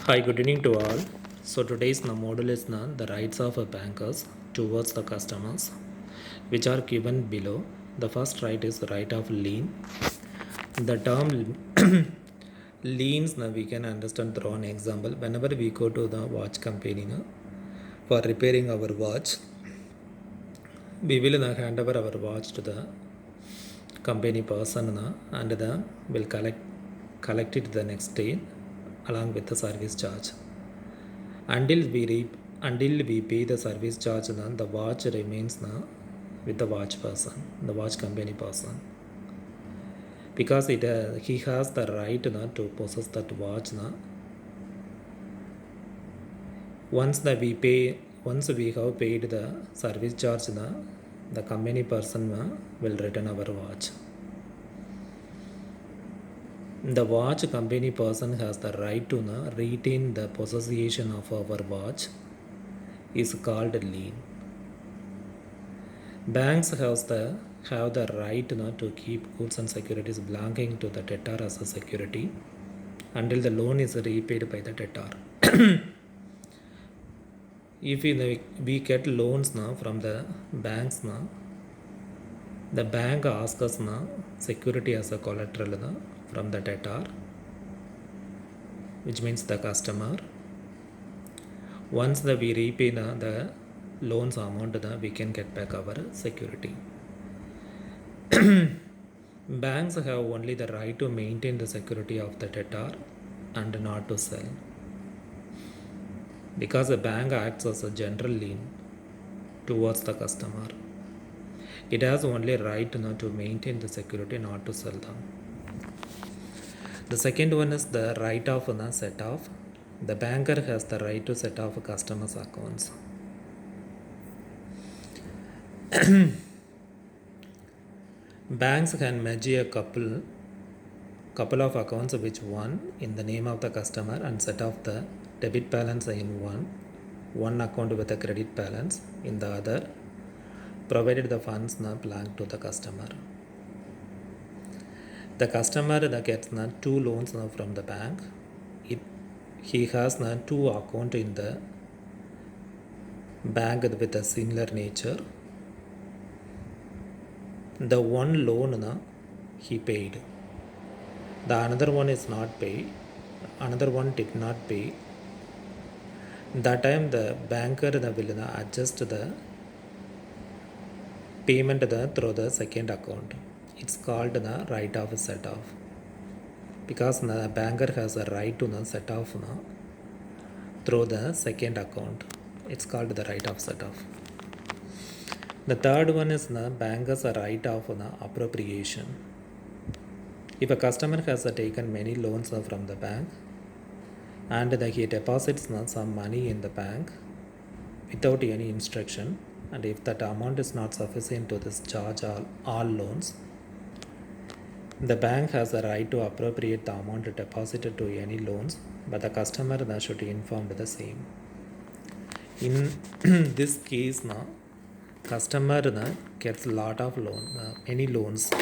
Hi, good evening to all. So today's module is the rights of bankers towards the customers, which are given below. The first right is right of lien. The term liens now we can understand through an example. Whenever we go to the watch company for repairing our watch, we will hand over our watch to the company person and will collect it the next day along with the service charge. Until we pay the service charge, the watch remains with the watch person, the watch company person, because he has the right to possess that watch. Once we have paid the service charge, the company person will return our watch. The watch company person has the right to retain the possession of our watch, is called lien. Banks have the right to keep goods and securities belonging to the debtor as a security until the loan is repaid by the debtor. If we get loans from the banks, the bank asks us security as a collateral from the debtor, which means the customer. Once we repay the loans amount, we can get back our security. Banks have only the right to maintain the security of the debtor and not to sell. Because the bank acts as a general lien towards the customer, it has only right to maintain the security, not to sell them. The second one is the right of set off. The banker has the right to set off customers' accounts. Banks can merge a couple of accounts which one in the name of the customer and set off the debit balance in one account with a credit balance in the other, provided the funds belong to the customer. The customer gets two loans from the bank. He has two accounts in the bank with a similar nature. The one loan he paid, the another one is not paid, another one did not pay. That time the banker will adjust the payment through the second account. It's called the right of set off, because the banker has a right to set off through the second account. It's called the right of set off. The third one is the banker's right of appropriation. If a customer has taken many loans from the bank and he deposits some money in the bank without any instruction, and if that amount is not sufficient to discharge all loans, the bank has a right to appropriate the amount deposited to any loans, but the customer should inform the same. In this case, customer gets a lot of many loans,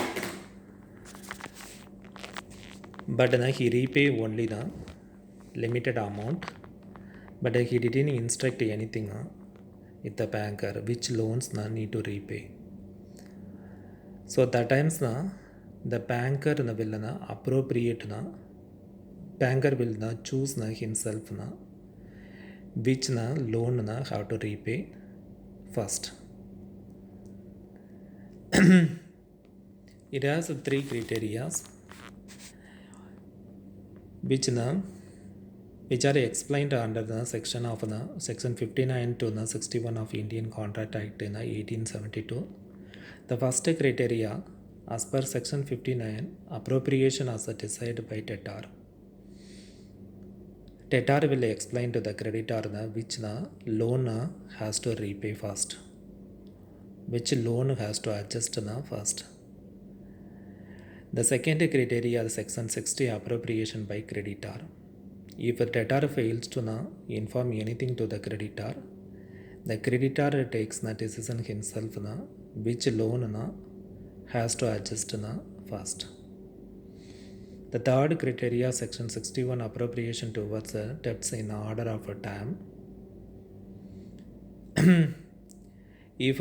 but he repay only the limited amount, but he didn't instruct anything with the banker which loans need to repay. So that times the banker will appropriate banker will choose himself which loan have to repay first. It has three criteria which are explained under the section of section 59 to 61 of Indian Contract Act in 1872. The first criteria, as per section 59, appropriation is decided by debtor. Debtor will explain to the creditor which loan has to repay first, which loan has to adjust first. The second criteria is section 60, appropriation by creditor. If a debtor fails to inform anything to the creditor takes the decision himself which loan has to adjust first. The third criteria, section 61, appropriation towards debts in order of time. If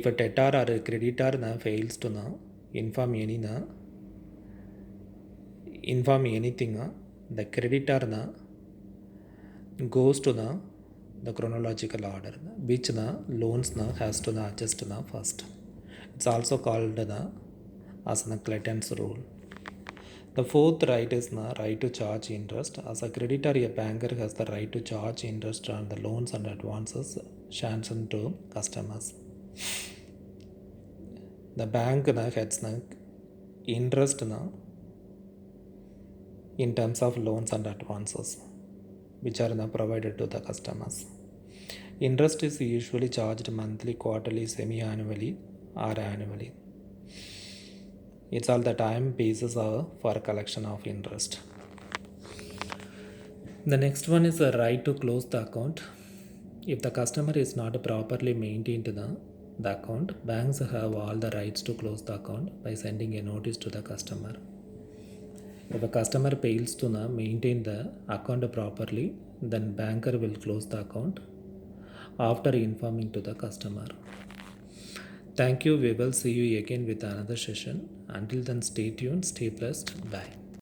a debtor or a creditor fails to inform anything, the creditor goes to the chronological order, which loans has to adjust first. It's also called as Clayton's rule. The fourth right is the right to charge interest. As a creditor, a banker has the right to charge interest on the loans and advances sanctioned to customers. The bank gets interest in terms of loans and advances which are provided to the customers. Interest is usually charged monthly, quarterly, semi-annually or annually. It's all the time basis for collection of interest. The next one is the right to close the account. If the customer is not properly maintained the account, banks have all the rights to close the account by sending a notice to the customer. If a customer fails to maintain the account properly, then banker will close the account after informing to the customer. Thank you. We will see you again with another session. Until then, stay tuned, stay blessed. Bye.